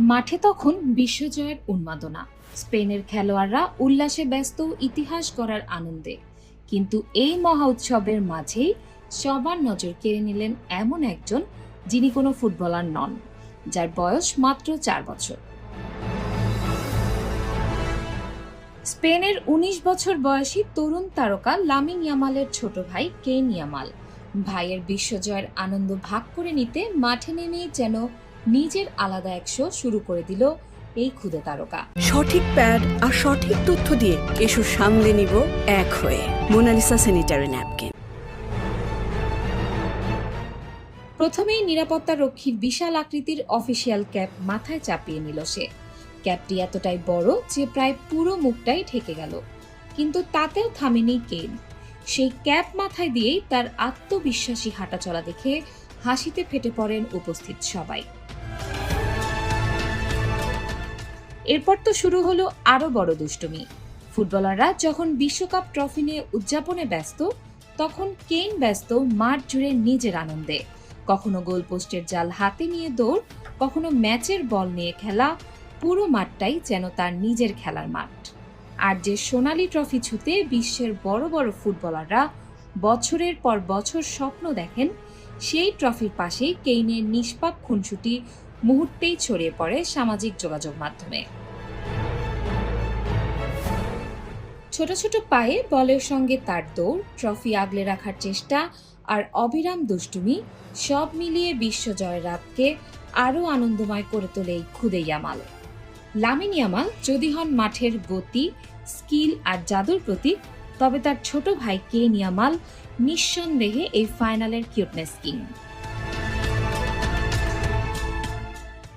মাঠে তখন বিশ্বজয়ের উন্মাদনা, স্পেনের খেলোয়াড়রা উল্লাসে ব্যস্ত, ইতিহাস গড়ার আনন্দে। কিন্তু এই মহা উৎসবের মাঝেই সবার নজর কেড়ে নিলেন এমন একজন, যিনি কোনো ফুটবলার নন, যার বয়স মাত্র 4 বছর। স্পেনের 19 বছর বয়সী তরুণ তারকা লামিন ইয়ামালের ছোট ভাই কেইন ইয়ামাল। ভাইয়ের বিশ্বজয়ের আনন্দ ভাগ করে নিতে মাঠে নেমেই যেন নিজের আলাদা এক শো শুরু করে দিল এই ক্ষুদে তারকা। সঠিক প্যাড আর সঠিক তথ্য দিয়ে এসো সামলে নিব এক হয়ে। Monalisa sanitary napkin. প্রথমেই নিরাপত্তা রক্ষীর বিশাল আকৃতির অফিসিয়াল ক্যাপ মাথায় চাপিয়ে নিল সে। ক্যাপটি এতটাই বড় যে প্রায় পুরো মুখটাই ঢেকে গেল, কিন্তু তাতেও থামেনি কেইন। সেই ক্যাপ মাথায় দিয়েই তার আত্মবিশ্বাসী হাঁটাচলা দেখে হাসিতে ফেটে পড়েন উপস্থিত সবাই। এরপর তো শুরু হলো আরো বড় দুষ্টুমি। ফুটবলাররা যখন বিশ্বকাপ ট্রফি নিয়ে উদযাপনে ব্যস্ত, তখন কেইন ব্যস্ত মাঠ জুড়ে নিজের আনন্দে। কখনো গোলপোস্টের জাল হাতে নিয়ে দৌড়, কখনো ম্যাচের বল নিয়ে খেলা। পুরো মাঠটাই যেন তার নিজের খেলার মাঠ। আর যে সোনালী ট্রফি ছুঁতে বিশ্বের বড় বড় ফুটবলাররা বছরের পর বছর স্বপ্ন দেখেন, সেই ট্রফির পাশেই কেইনের নিষ্পাপ খুনসুটি মুহূর্তেই ছড়িয়ে পড়ে সামাজিক যোগাযোগ মাধ্যমে। ছোট ছোট পায়ে বলের সঙ্গে তার দৌড়, ট্রফি আগলে রাখার চেষ্টা আর অবিরাম দুষ্টুমি, সব মিলিয়ে বিশ্বজয়ের রাতকে আরও আনন্দময় করে তোলে এই ক্ষুদে ইয়ামাল। লামিন ইয়ামাল যদি হন মাঠের গতি, স্কিল আর জাদুর প্রতীক, তবে তার ছোট ভাই কেইন ইয়ামাল নিঃসন্দেহে এই ফাইনালের কিউটনেস কিং।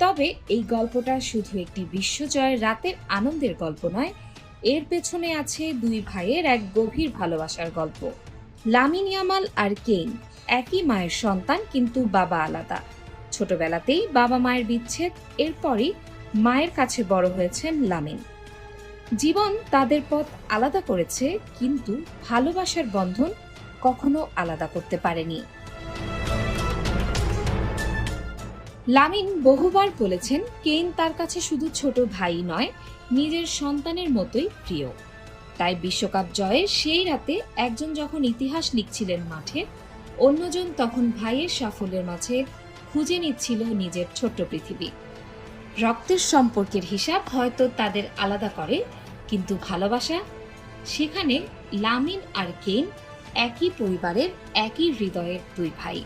তবে এই গল্পটা শুধু একটি বিশ্বজয়ের রাতের আনন্দের গল্প নয়, এর পেছনে আছে দুই ভাইয়ের এক গভীর ভালোবাসার গল্প। লামিন ইয়ামাল আর কেইন একই মায়ের সন্তান, কিন্তু বাবা আলাদা। ছোটবেলাতেই বাবা মায়ের বিচ্ছেদ, এরপরই মায়ের কাছে বড় হয়েছেন লামিন। জীবন তাদের পথ আলাদা করেছে, কিন্তু ভালোবাসার বন্ধন কখনো আলাদা করতে পারেনি। লামিন বহুবার বলেছেন কেইন তার কাছে শুধু ছোট ভাই নয়, নিজের সন্তানের মতোই প্রিয়। তাই বিশ্বকাপ জয়ের সেই রাতে একজন যখন ইতিহাস লিখছিলেন মাঠে, অন্যজন তখন ভাইয়ের সাফল্যের মাঝে খুঁজে নিচ্ছিল নিজের ছোট্ট পৃথিবী। রক্তের সম্পর্কের হিসাব হয়তো তাদের আলাদা করে, কিন্তু ভালোবাসা, সেখানে লামিন আর কেইন একই পরিবারের, একই হৃদয়ের দুই ভাই।